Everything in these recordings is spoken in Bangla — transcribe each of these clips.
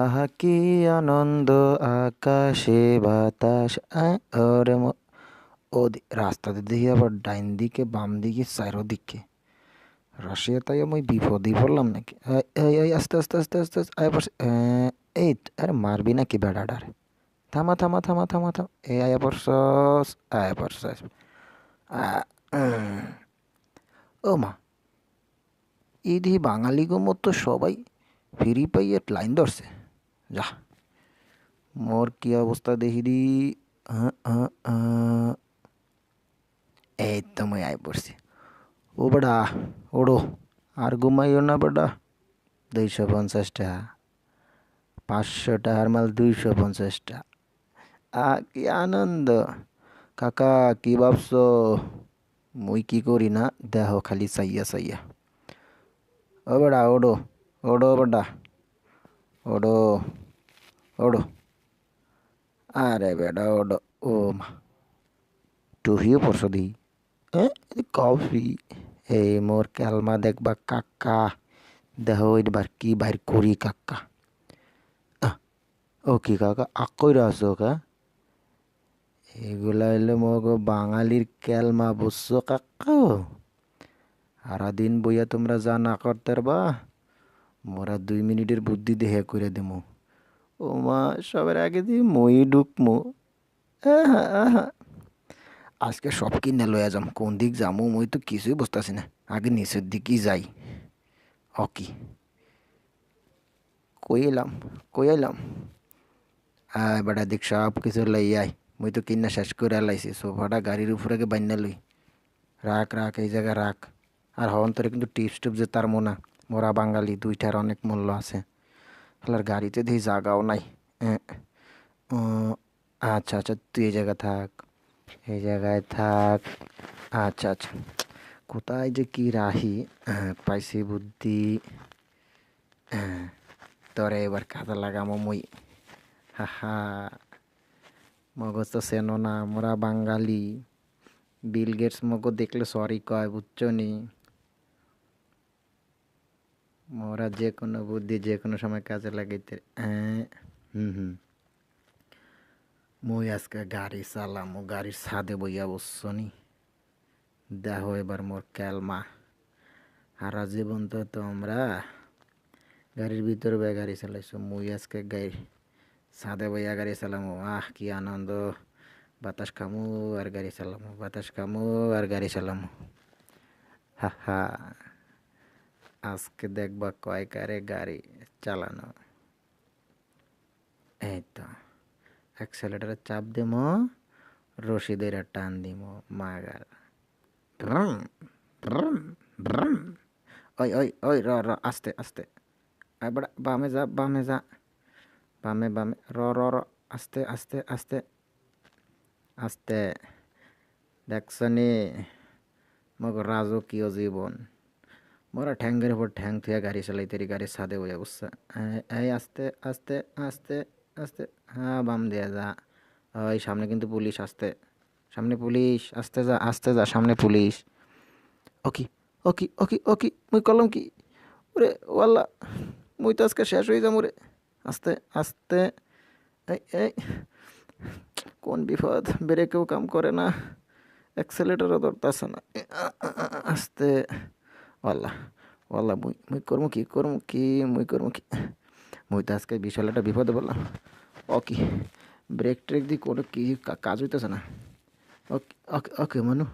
আহা কি আনন্দ আকাশে বাতাস ওরে রাস্তাতে দেখি আবার ডাইন দিকে বাম দিকে চারোদিকে রাশিয়া তাই আমি বিপদেই পড়লাম নাকি। এই এই আস্তে আস্তে আস্তে আস্তে আস্তে আয় পড়ছে। এই আরে মারবি নাকি বেড়াডার? থামা থামা থামা থামা থামা, এই আয়া পড়ছস, আয়া পড়ছস। আ- উম, ও মা, এই দেখি বাঙালি গো মতো সবাই ফ্রি পাইয়ে লাইন ধরছে। যা, মোর কি অবস্থা দেখি দি। এই তো মই আয় পড়ছি। ও বেড়া, ওড়ো, আর ঘুমাইও না বেড়া। 250 টাকা, 500 টাকার মাল 250 টাকা। কি আনন্দ। কাকা কি ভাবছো মুই কি করি না দেহ খালি চাইয়া চাইয়া। ও বেড়া ওড়ো, ওড়ো বেড়া, ওড়ো, ওড়ো। আরে বেড়া ওড়ো। ও মা, টুহিও পরশো দি। কফি, এই মোর ক্যালমা দেখবা কাকা। দেহ এবার কি বাইর করি কাকা। ও কি কাকা আকইরা আছো কা? এগুলা হইলো মগ বাঙালির ক্যালমা বুঝছো কাকা। সারাদিন বইয়া তোমরা যা না করতে পারবা, মোরা 2 মিনিটের বুদ্ধি দেহে করে দেবো। ও মা, সবার আগে দিয়ে মই ঢুকমু। আহা আহা, আজকে সব কিনে লইয়া যাম। কোন দিক যামু মই তো কিছুই বুঝতেছি না। আগে নিচের দিকেই যাই। অকি কই এলাম, কই এলাম। বেটা দিক সব কিছু লই আই। মুই তো কিনা শেষ করে লাইছি। সোফাটা গাড়ির উপরে বাইনা লই। রাখ রাখ, এই জায়গায় রাখ। আর হন তোরে কিন্তু টিপস টিপস যে তার মোনা, মোরা বাঙালি দুইটার অনেক মূল্য আছে। হলার গাড়িতে দেখি জাগাও নাই। এ, ও, আচ্ছা আচ্ছা, তুই এই জায়গায় থাক, এই জায়গায় থাক। আচ্ছা আচ্ছা, কোথায় যে কি রাহি। পাইছি বুদ্ধি। তোরে এবার কাজে লাগামো মুই। হাহা, মগজ তো চেনো না, মোরা বাঙালি। বিল গেটস মগো দেখলে সরি কয়, বুঝছো নি? মোরা যে কোনো বুদ্ধি যে কোনো সময় কাজে লাগাইতে। হুম হুম, মুই আজকে গাড়ি চালামো, গাড়ির ছাদে বইয়া বসছো নি। দেখো এবার মোর ক্যালমা। সারা জীবন তো তোমরা গাড়ির ভিতরে বয়ে গাড়ি চালাইছো, মুই আজকে গাড়ি ছাদে বইয়া গাড়ি চালামো। কি আনন্দ। বাতাস খামু আর গাড়ি চালামু, বাতাস খামু আর গাড়ি চালামু। হা হা, আজকে দেখবা কয় কারে গাড়ি চালানো। এই তো, অ্যাক্সেলেটারে চাপ দিমো, রশি ধইরা টান দিমো মাগার। ব্রুম, ব্রুম, ব্রুম। ওই ওই ওই, র র, আস্তে আস্তে। আয় বড়া, বামে যা বামে যা, বামে বামে, র র র, আস্তে আস্তে আস্তে আস্তে। দেখছো নি মগ রাজকীয় জীবন। মোরা ঠ্যাঙ্গের উপর ঠ্যাং থুয়া গাড়ি চালাইতেরি, গাড়ির ছাদে বইয়া বসছে। এই আস্তে আস্তে আস্তে আস্তে। হ্যাঁ, বাম দিয়ে যা। ওই সামনে কিন্তু পুলিশ, আসতে, সামনে পুলিশ, আস্তে যা, সামনে পুলিশ। ওকি ওকি ওকি ওকি, মুই কলম কি। ওরে ওয়াল্লা, মুই তো আজকে শেষ হয়ে যাম রে। আস্তে আস্তে। এই এই, কোন বিপদ, ব্রেকেও কাম করে না, অ্যাক্সেলেটারও ধরতেছে না। আস্তে। ওয়াল্লা, ওয়াল্লা, মুই মুই করমু কি, করমু কি, মুই করমু কি। মুই তো আজকে বিশাল একটা বিপদে বললাম। ওকে, ব্রেক ট্রেক দিয়ে কোনো কি কাজ হইতেছে না। ওকে ওকে ওকে মানু,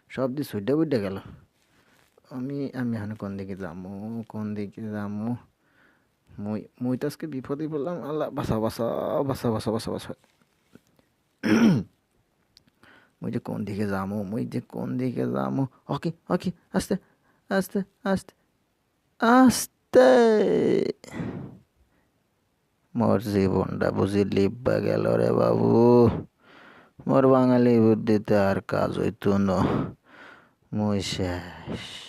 সব দিয়ে সুইডা বুইডা গেল। আমি আমি এখন কোন দিকে যামু, কোন দিকে যামু। মুই মুই তো আজকে বিপদে বললাম। আল্লাহ বাসা বাসা বাসা বাসা বাসা বাসা। মুই যে কোন দিকে যামু, মুই যে কোন দিকে যামু। ওকে ওকে, আস্তে আস্তে আস্তে আস্তে। মোর জীবনটা বুঝি লিব্বা গেল রে বাবু। মোর বাঙালি বুদ্ধিতে আর কাজ হইতো না, মুই শেষ।